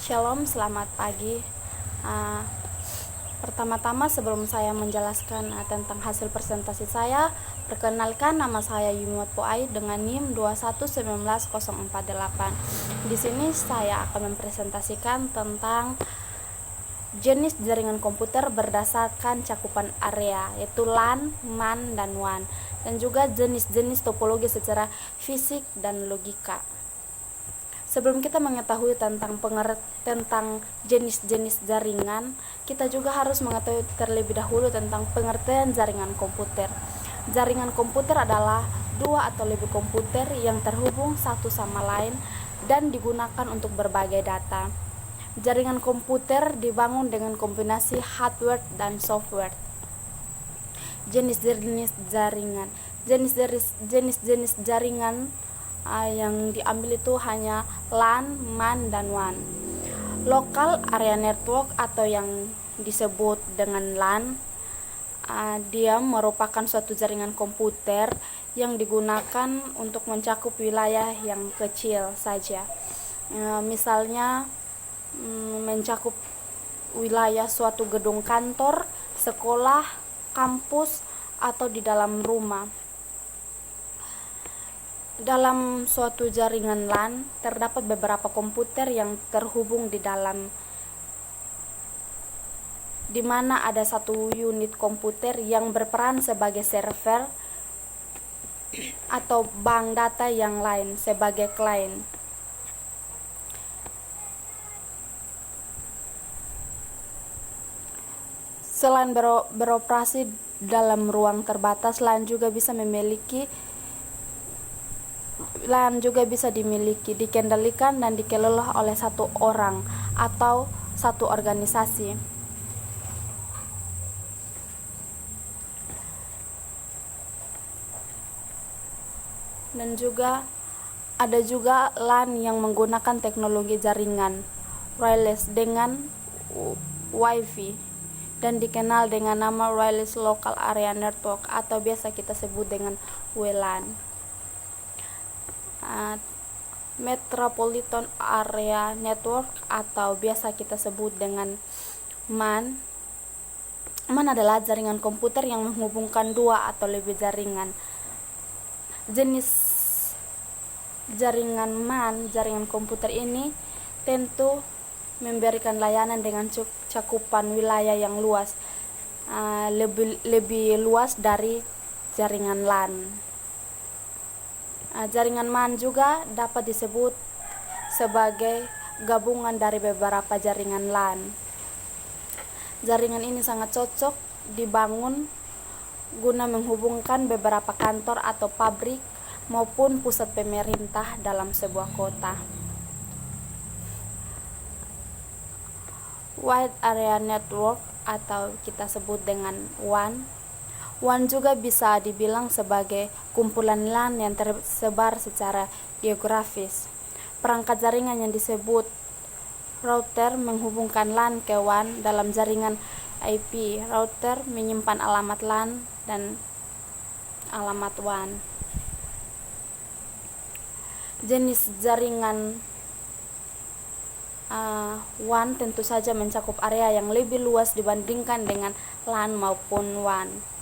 Shalom, selamat pagi. Uh, Pertama-tama sebelum saya menjelaskan tentang hasil presentasi saya, perkenalkan nama saya Yumiwat Poai dengan NIM 2119048. Di sini saya akan mempresentasikan tentang jenis jaringan komputer berdasarkan cakupan area, yaitu LAN, MAN, dan WAN, dan juga jenis-jenis topologi secara fisik dan logika. Sebelum kita mengetahui tentang jenis-jenis jaringan, kita juga harus mengetahui terlebih dahulu tentang pengertian jaringan komputer. Jaringan komputer adalah dua atau lebih komputer yang terhubung satu sama lain dan digunakan untuk berbagai data. Jaringan komputer dibangun dengan kombinasi hardware dan software. Jenis-jenis jaringan. Jenis-jenis jaringan yang diambil itu hanya LAN, MAN, dan WAN. Local Area Network atau yang disebut dengan LAN, dia merupakan suatu jaringan komputer yang digunakan untuk mencakup wilayah yang kecil saja. Misalnya mencakup wilayah suatu gedung kantor, sekolah, kampus, atau di dalam rumah. Dalam suatu jaringan LAN terdapat beberapa komputer yang terhubung di mana ada satu unit komputer yang berperan sebagai server atau bank data yang lain sebagai klien. Selain beroperasi dalam ruang terbatas, LAN juga dimiliki, dikendalikan dan dikelola oleh satu orang atau satu organisasi. Dan juga ada juga LAN yang menggunakan teknologi jaringan wireless dengan Wi-Fi dan dikenal dengan nama Wireless Local Area Network atau biasa kita sebut dengan WLAN. Metropolitan Area Network atau biasa kita sebut dengan MAN. MAN adalah jaringan komputer yang menghubungkan dua atau lebih jaringan. Jenis jaringan MAN, jaringan komputer ini tentu memberikan layanan dengan cakupan wilayah yang luas, lebih luas dari jaringan LAN. Jaringan MAN juga dapat disebut sebagai gabungan dari beberapa jaringan LAN. Jaringan ini sangat cocok dibangun guna menghubungkan beberapa kantor atau pabrik maupun pusat pemerintah dalam sebuah kota. Wide Area Network atau kita sebut dengan WAN. WAN juga bisa dibilang sebagai kumpulan LAN yang tersebar secara geografis. Perangkat jaringan yang disebut router menghubungkan LAN ke WAN. Dalam jaringan IP, router menyimpan alamat LAN dan alamat WAN. Jenis jaringan WAN tentu saja mencakup area yang lebih luas dibandingkan dengan LAN maupun WAN.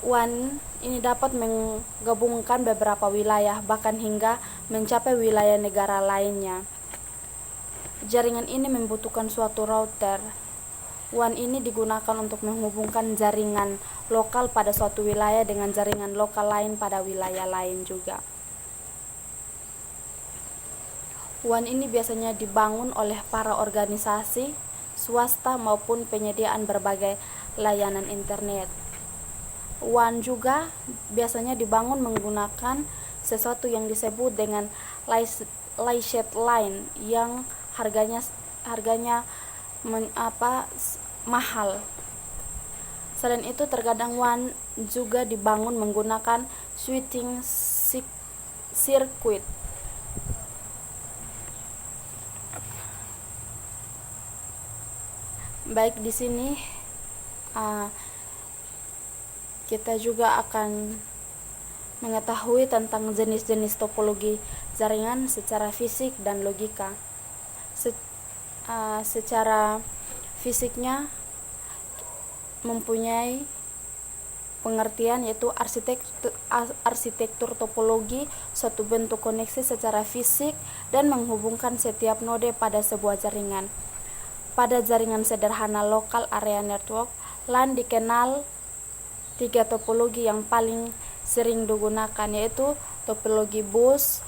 WAN ini dapat menggabungkan beberapa wilayah, bahkan hingga mencapai wilayah negara lainnya. Jaringan ini membutuhkan suatu router. WAN ini digunakan untuk menghubungkan jaringan lokal pada suatu wilayah dengan jaringan lokal lain pada wilayah lain juga. WAN ini biasanya dibangun oleh para organisasi, swasta maupun penyediaan berbagai layanan internet. WAN juga biasanya dibangun menggunakan sesuatu yang disebut dengan licensed line yang harganya mahal. Selain itu, terkadang WAN juga dibangun menggunakan switching circuit. Baik, di sini kita juga akan mengetahui tentang jenis-jenis topologi jaringan secara fisik dan logika. secara fisiknya mempunyai pengertian, yaitu arsitektur topologi, suatu bentuk koneksi secara fisik dan menghubungkan setiap node pada sebuah jaringan. Pada jaringan sederhana local area network, LAN dikenal 3 topologi yang paling sering digunakan, yaitu topologi bus,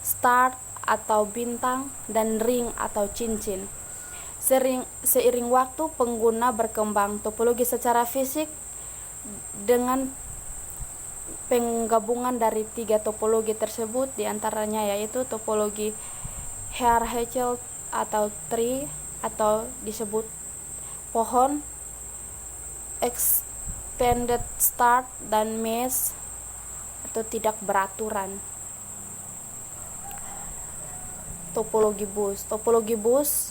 start atau bintang, dan ring atau cincin. Seiring waktu, pengguna berkembang topologi secara fisik dengan penggabungan dari 3 topologi tersebut, diantaranya yaitu topologi hierarchical atau tree atau disebut pohon, extended start, dan mesh atau tidak beraturan. Topologi bus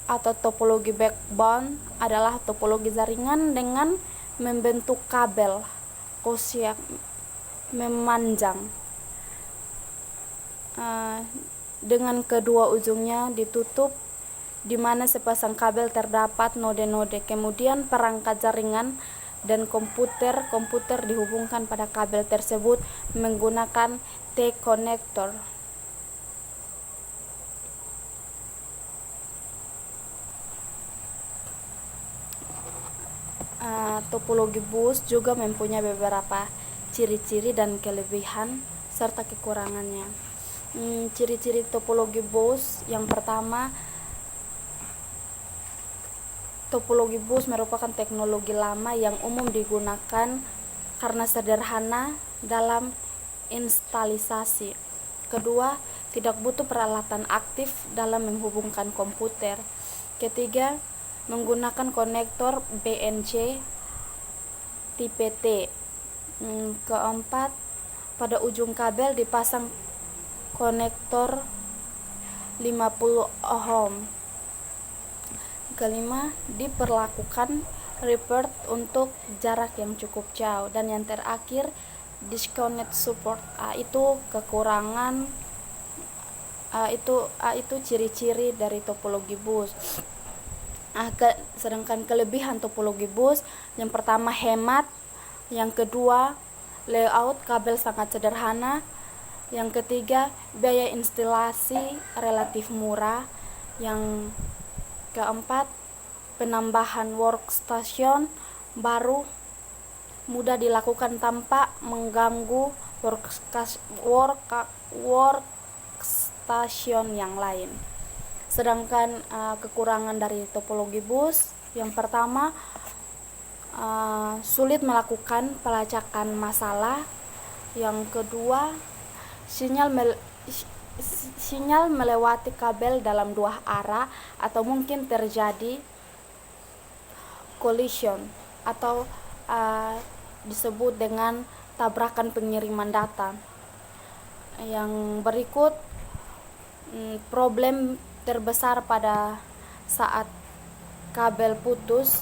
atau topologi backbone adalah topologi jaringan dengan membentuk kabel koaksial memanjang dengan kedua ujungnya ditutup, di mana sepasang kabel terdapat node-node. Kemudian perangkat jaringan dan komputer dihubungkan pada kabel tersebut menggunakan T-connector. Topologi bus juga mempunyai beberapa ciri-ciri dan kelebihan serta kekurangannya. Ciri-ciri topologi bus: yang pertama, topologi bus merupakan teknologi lama yang umum digunakan karena sederhana dalam instalisasi. Kedua, tidak butuh peralatan aktif dalam menghubungkan komputer. Ketiga, menggunakan konektor BNC tipe T. Keempat, pada ujung kabel dipasang konektor 50 ohm. Kelima, diperlakukan revert untuk jarak yang cukup jauh. Dan yang terakhir, disconnect support. Itu kekurangan, itu ciri-ciri dari topologi bus. Sedangkan kelebihan topologi bus: yang pertama, hemat; yang kedua, layout kabel sangat sederhana; yang ketiga, biaya instalasi relatif murah; yang keempat, penambahan workstation baru mudah dilakukan tanpa mengganggu workstation yang lain. Sedangkan kekurangan dari topologi bus: yang pertama, sulit melakukan pelacakan masalah; yang kedua, sinyal melewati kabel dalam 2 arah atau mungkin terjadi collision atau disebut dengan tabrakan pengiriman data. Yang berikut problem terbesar pada saat kabel putus: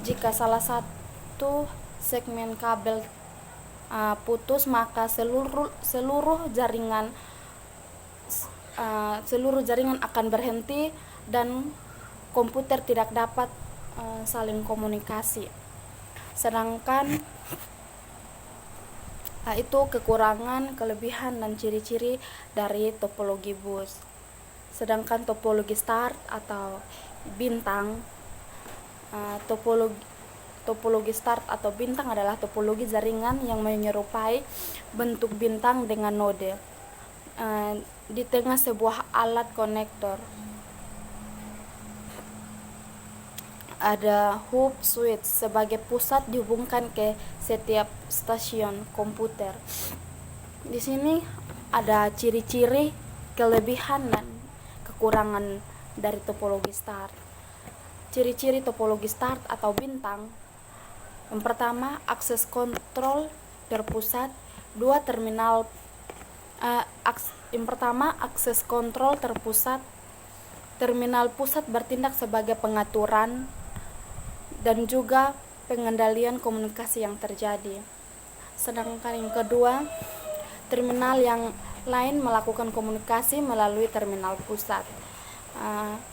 jika salah satu segmen kabel putus, maka seluruh jaringan akan berhenti dan komputer tidak dapat saling komunikasi. Sedangkan itu kekurangan, kelebihan, dan ciri-ciri dari topologi bus. Sedangkan topologi start atau bintang, topologi start atau bintang adalah topologi jaringan yang menyerupai bentuk bintang dengan node di tengah sebuah alat konektor. Ada hub switch sebagai pusat dihubungkan ke setiap stasiun komputer. Di sini ada ciri-ciri, kelebihan, dan kekurangan dari topologi start. Ciri-ciri topologi start atau bintang: yang pertama, akses kontrol terpusat. Akses kontrol terpusat. Terminal pusat bertindak sebagai pengaturan dan juga pengendalian komunikasi yang terjadi. Sedangkan yang kedua, terminal yang lain melakukan komunikasi melalui terminal pusat.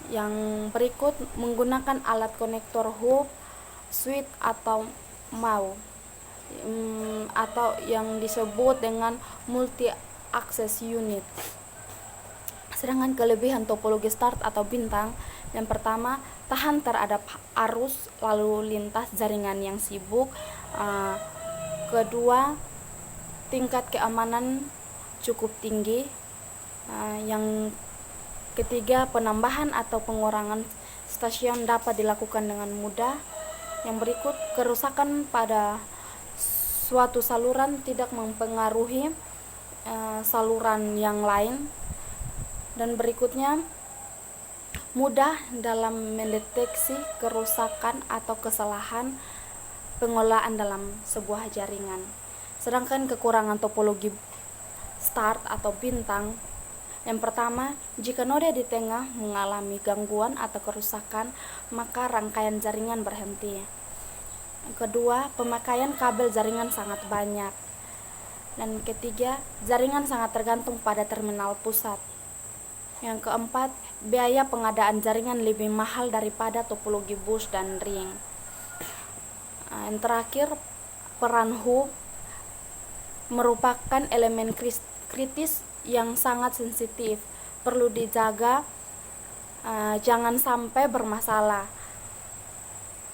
Yang berikut menggunakan alat konektor hub, switch atau MAU, atau yang disebut dengan multi access unit. Sedangkan kelebihan topologi start atau bintang, yang pertama, tahan terhadap arus lalu lintas jaringan yang sibuk. Kedua, tingkat keamanan cukup tinggi. Yang ketiga, penambahan atau pengurangan stasiun dapat dilakukan dengan mudah. Yang berikut, kerusakan pada suatu saluran tidak mempengaruhi saluran yang lain. Dan berikutnya, mudah dalam mendeteksi kerusakan atau kesalahan pengelolaan dalam sebuah jaringan. Sedangkan kekurangan topologi start atau bintang, yang pertama, jika node di tengah mengalami gangguan atau kerusakan, maka rangkaian jaringan berhenti. Yang kedua, pemakaian kabel jaringan sangat banyak. Dan ketiga, jaringan sangat tergantung pada terminal pusat. Yang keempat, biaya pengadaan jaringan lebih mahal daripada topologi bus dan ring. Yang terakhir, peran hub merupakan elemen kritis yang sangat sensitif, perlu dijaga jangan sampai bermasalah.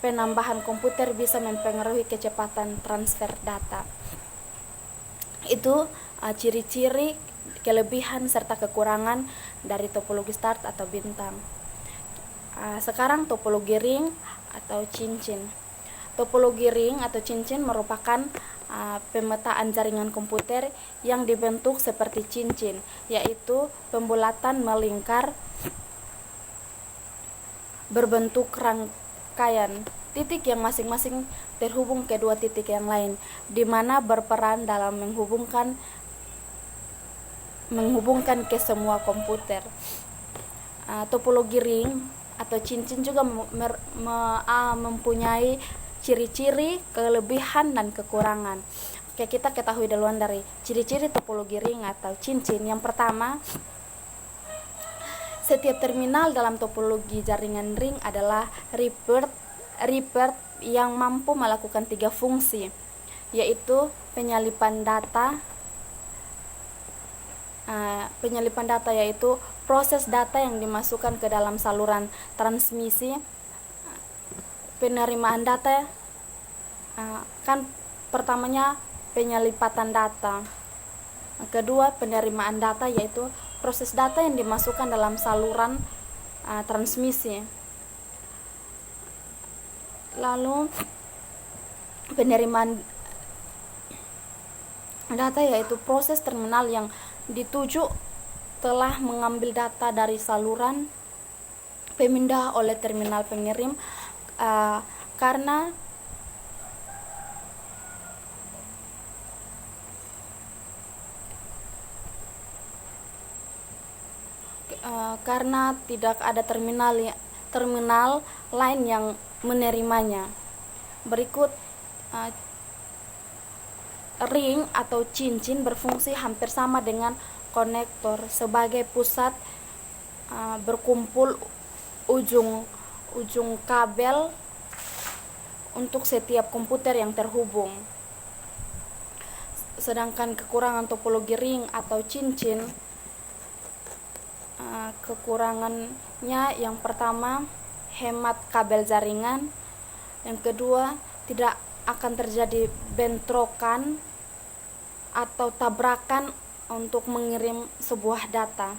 Penambahan komputer bisa mempengaruhi kecepatan transfer data. Itu ciri-ciri, kelebihan serta kekurangan dari topologi start atau bintang. Sekarang topologi ring atau cincin. Topologi ring atau cincin merupakan pemetaan jaringan komputer yang dibentuk seperti cincin, yaitu pembulatan melingkar berbentuk rangkaian titik yang masing-masing terhubung ke dua titik yang lain, di mana berperan dalam menghubungkan ke semua komputer. Topologi ring atau cincin juga mempunyai ciri-ciri, kelebihan dan kekurangan. Oke, kita ketahui duluan dari ciri-ciri topologi ring atau cincin. Yang pertama, setiap terminal dalam topologi jaringan ring adalah ripper yang mampu melakukan 3 fungsi, yaitu penyalipan data yaitu proses data yang dimasukkan ke dalam saluran transmisi, penerimaan data, kan pertamanya penyalipatan data, kedua penerimaan data yaitu proses data yang dimasukkan dalam saluran transmisi, lalu penerimaan data yaitu proses terminal yang dituju telah mengambil data dari saluran pemindah oleh terminal pengirim, karena tidak ada terminal lain yang menerimanya. Berikut, ring atau cincin berfungsi hampir sama dengan konektor sebagai pusat berkumpul ujung kabel untuk setiap komputer yang terhubung. Sedangkan kekurangan topologi ring atau cincin, kekurangannya yang pertama, hemat kabel jaringan. Yang kedua, tidak akan terjadi bentrokan atau tabrakan untuk mengirim sebuah data.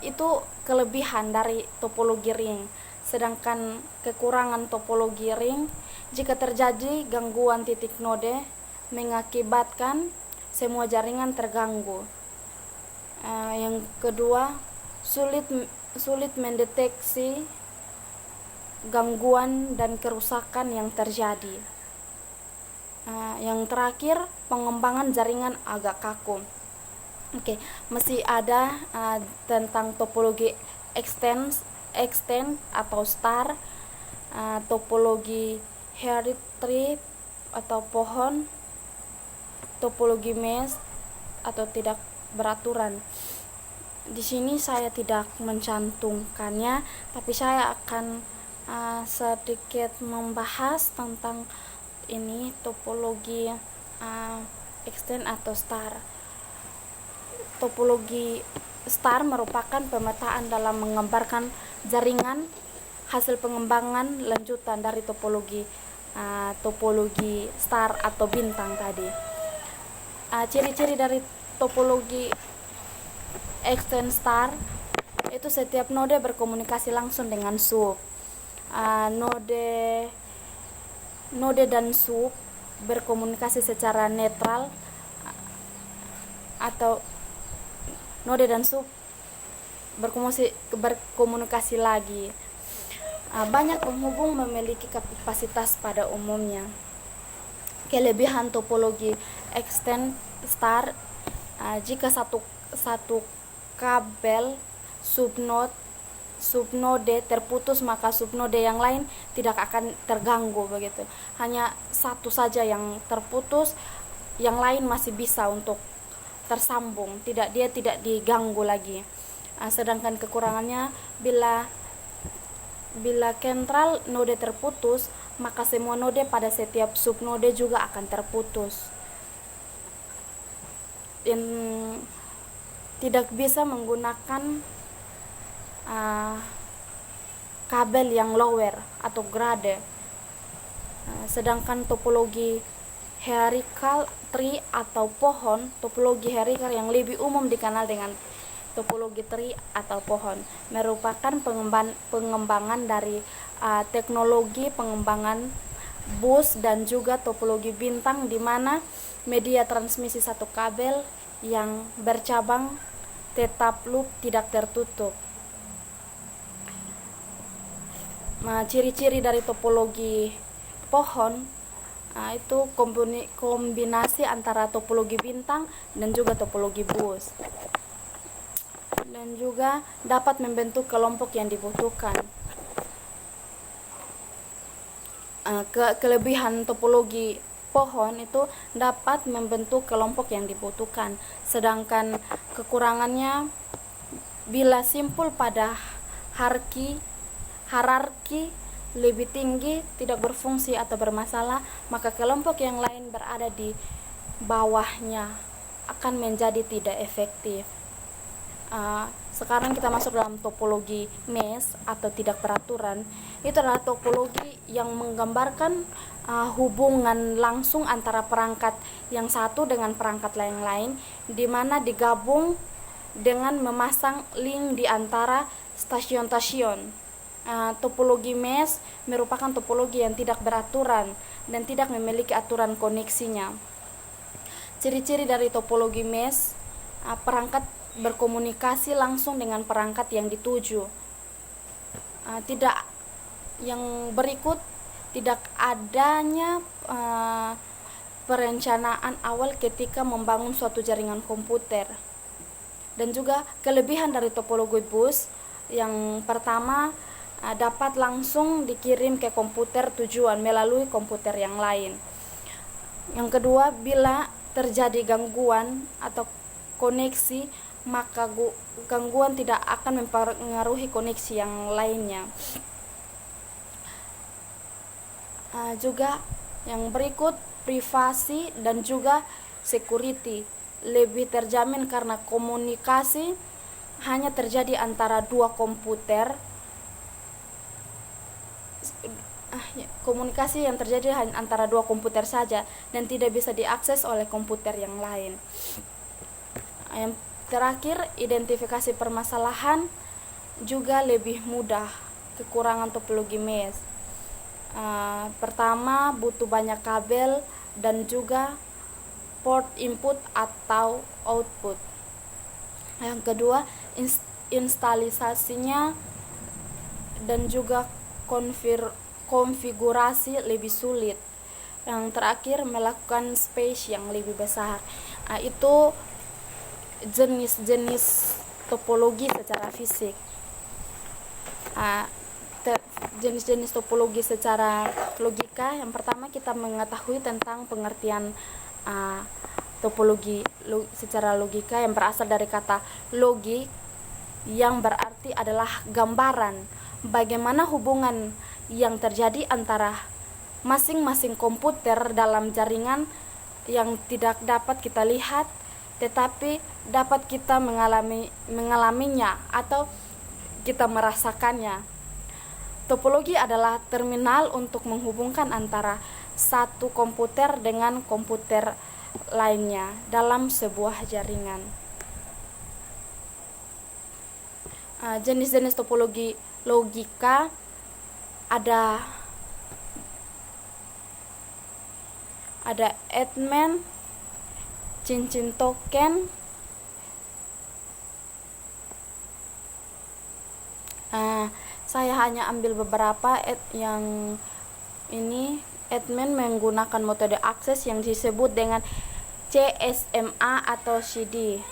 Itu kelebihan dari topologi ring. Sedangkan kekurangan topologi ring, jika terjadi gangguan titik node mengakibatkan semua jaringan terganggu. Yang kedua, sulit mendeteksi gangguan dan kerusakan yang terjadi. Yang terakhir, pengembangan jaringan agak kaku. Oke, masih ada tentang topologi extend atau star, topologi hairy tree atau pohon, topologi mesh atau tidak beraturan. Di sini saya tidak mencantumkannya, tapi saya akan sedikit membahas tentang ini topologi extend atau star. Topologi star merupakan pemetaan dalam menggambarkan jaringan hasil pengembangan lanjutan dari topologi star atau bintang tadi. Ciri-ciri dari topologi extend star itu setiap node berkomunikasi langsung dengan sub. Node dan sub berkomunikasi secara netral, atau node dan sub berkomunikasi lagi. Banyak penghubung memiliki kapasitas pada umumnya. Kelebihan topologi extend star, jika satu kabel subnode terputus, maka subnode yang lain tidak akan terganggu begitu. Hanya satu saja yang terputus, yang lain masih bisa untuk tersambung, dia tidak diganggu lagi. Sedangkan kekurangannya, bila kentral node terputus, maka semua node pada setiap subnode juga akan terputus. Tidak bisa menggunakan kabel yang lower atau grade. Sedangkan topologi hierarchical tree atau pohon, topologi hierarchical yang lebih umum dikenal dengan topologi tree atau pohon, merupakan pengembangan dari teknologi pengembangan bus dan juga topologi bintang, di mana media transmisi satu kabel yang bercabang tetap loop tidak tertutup. Ciri-ciri dari topologi pohon itu kombinasi antara topologi bintang dan juga topologi bus, dan juga dapat membentuk kelompok yang dibutuhkan. Kelebihan topologi pohon itu dapat membentuk kelompok yang dibutuhkan, sedangkan kekurangannya, bila simpul pada hierarki lebih tinggi tidak berfungsi atau bermasalah, maka kelompok yang lain berada di bawahnya akan menjadi tidak efektif. Sekarang kita masuk dalam topologi mesh atau tidak beraturan. Itu adalah topologi yang menggambarkan hubungan langsung antara perangkat yang satu dengan perangkat yang lain, di mana digabung dengan memasang link di antara stasiun-stasiun. Topologi mesh merupakan topologi yang tidak beraturan dan tidak memiliki aturan koneksinya. Ciri-ciri dari topologi mesh, perangkat berkomunikasi langsung dengan perangkat yang dituju. Yang berikut, tidak adanya perencanaan awal ketika membangun suatu jaringan komputer. Dan juga kelebihan dari topologi bus, yang pertama, dapat langsung dikirim ke komputer tujuan melalui komputer yang lain. Yang kedua, bila terjadi gangguan atau koneksi, maka gangguan tidak akan mempengaruhi koneksi yang lainnya. Juga yang berikut, privasi dan juga security lebih terjamin karena komunikasi hanya terjadi antara dua komputer. Komunikasi yang terjadi hanya antara dua komputer saja dan tidak bisa diakses oleh komputer yang lain. Yang terakhir, identifikasi permasalahan juga lebih mudah. Kekurangan topologi mesh, pertama, butuh banyak kabel dan juga port input atau output. Yang kedua, instalisasinya dan juga konfigurasi lebih sulit. Yang terakhir, melakukan space yang lebih besar. Itu jenis-jenis topologi secara fisik. Jenis-jenis topologi secara logika, yang pertama kita mengetahui tentang pengertian topologi secara logika yang berasal dari kata logi, yang berarti adalah gambaran bagaimana hubungan yang terjadi antara masing-masing komputer dalam jaringan yang tidak dapat kita lihat tetapi dapat kita mengalaminya atau kita merasakannya. Topologi adalah terminal untuk menghubungkan antara satu komputer dengan komputer lainnya dalam sebuah jaringan. Jenis-jenis topologi logika ada Edman, cincin token, saya hanya ambil beberapa yang ini. Edman menggunakan metode akses yang disebut dengan CSMA atau CD.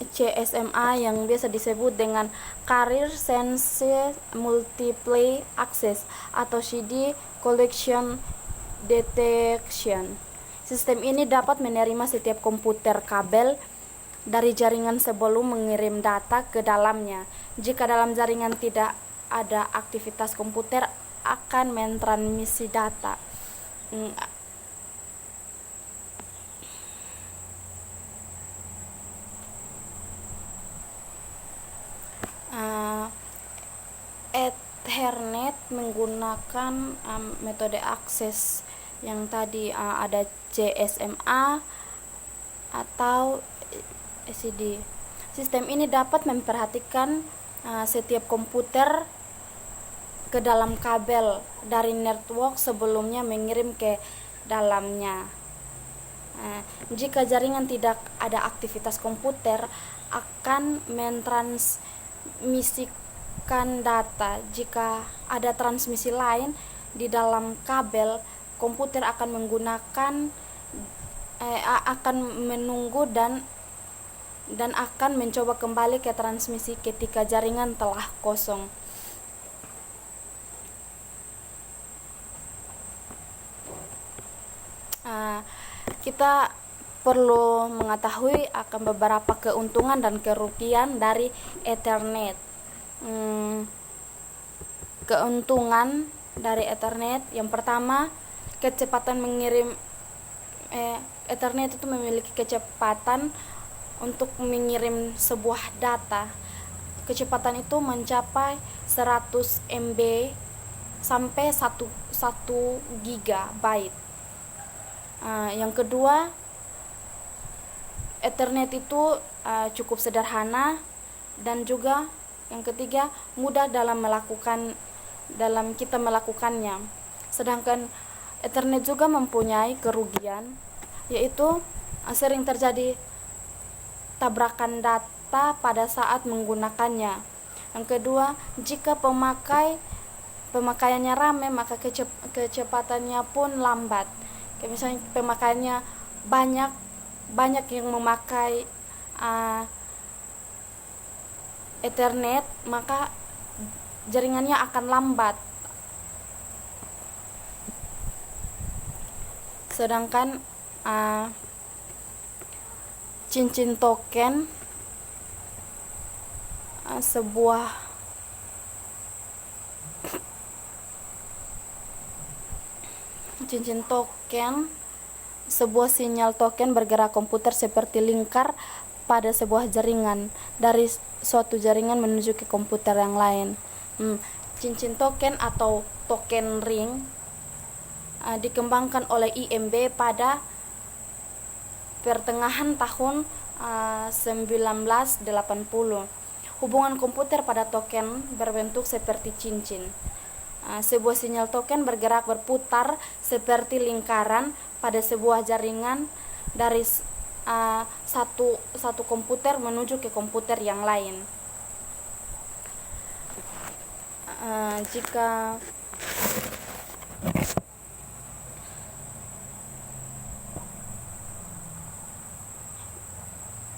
CSMA yang biasa disebut dengan Carrier Sense Multiple Access atau CD Collection Detection. Sistem ini dapat menerima setiap komputer kabel dari jaringan sebelum mengirim data ke dalamnya. Jika dalam jaringan tidak ada aktivitas, komputer akan mentransmisi data. Ethernet menggunakan metode akses yang tadi ada CSMA atau CD. Sistem ini dapat memperhatikan setiap komputer ke dalam kabel dari network sebelumnya mengirim ke dalamnya. Jika jaringan tidak ada aktivitas, komputer akan mentransmisikan data. Jika ada transmisi lain di dalam kabel, komputer akan akan menunggu dan akan mencoba kembali ke transmisi ketika jaringan telah kosong. Kita perlu mengetahui akan beberapa keuntungan dan kerugian dari Ethernet. Keuntungan dari Ethernet yang pertama, kecepatan mengirim. Ethernet itu memiliki kecepatan untuk mengirim sebuah data. Kecepatan itu mencapai 100 MB sampai 1 GB. Yang kedua, Ethernet itu cukup sederhana, dan juga yang ketiga mudah dalam kita melakukannya. Sedangkan Ethernet juga mempunyai kerugian, yaitu sering terjadi tabrakan data pada saat menggunakannya. Yang kedua, jika pemakaiannya ramai, maka kecepatannya pun lambat. Misalnya pemakaiannya banyak yang memakai Ethernet, maka jaringannya akan lambat. Sedangkan cincin token sebuah sinyal token bergerak komputer seperti lingkar pada sebuah jaringan dari suatu jaringan menuju ke komputer yang lain. Cincin token atau token ring dikembangkan oleh IMB pada pertengahan tahun 1980. Hubungan komputer pada token berbentuk seperti cincin. Sebuah sinyal token berputar seperti lingkaran pada sebuah jaringan dari satu komputer menuju ke komputer yang lain.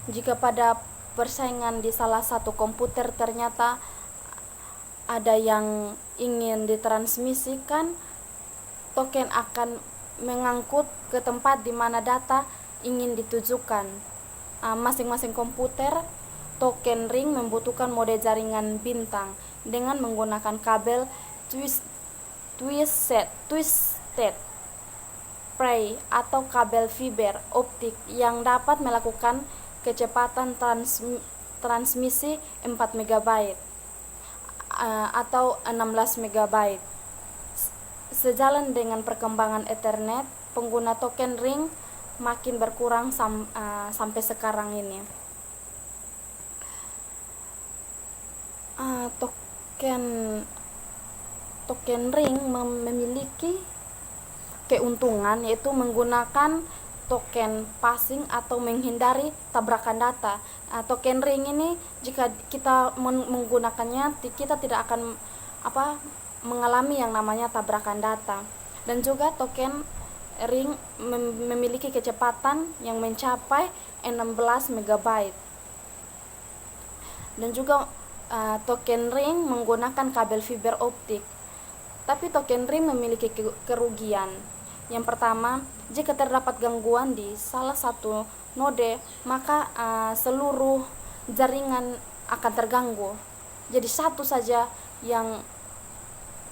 Jika pada persaingan di salah satu komputer ternyata ada yang ingin ditransmisikan, token akan mengangkut ke tempat di mana data ingin ditujukan. Masing-masing komputer token ring membutuhkan mode jaringan bintang dengan menggunakan kabel twisted pair atau kabel fiber optik yang dapat melakukan kecepatan transmisi 4 MB atau 16 MB. Sejalan dengan perkembangan Ethernet, pengguna token ring makin berkurang sampai sekarang ini. Token ring memiliki keuntungan, yaitu menggunakan token passing atau menghindari tabrakan data. Token ring ini jika kita menggunakannya, kita tidak akan mengalami yang namanya tabrakan data. Dan juga token ring memiliki kecepatan yang mencapai 16 MB. Dan juga token ring menggunakan kabel fiber optik. Tapi token ring memiliki kerugian. Yang pertama, jika terdapat gangguan di salah satu node, maka seluruh jaringan akan terganggu. Jadi satu saja yang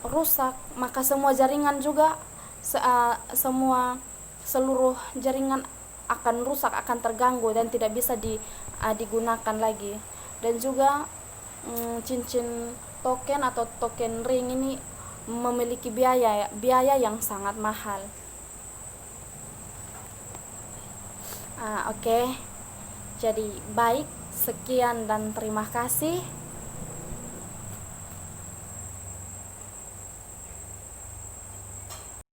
rusak, maka semua jaringan juga seluruh jaringan akan rusak, akan terganggu dan tidak bisa digunakan lagi. Dan juga cincin token atau token ring ini memiliki biaya yang sangat mahal. Oke. Jadi baik, sekian dan terima kasih.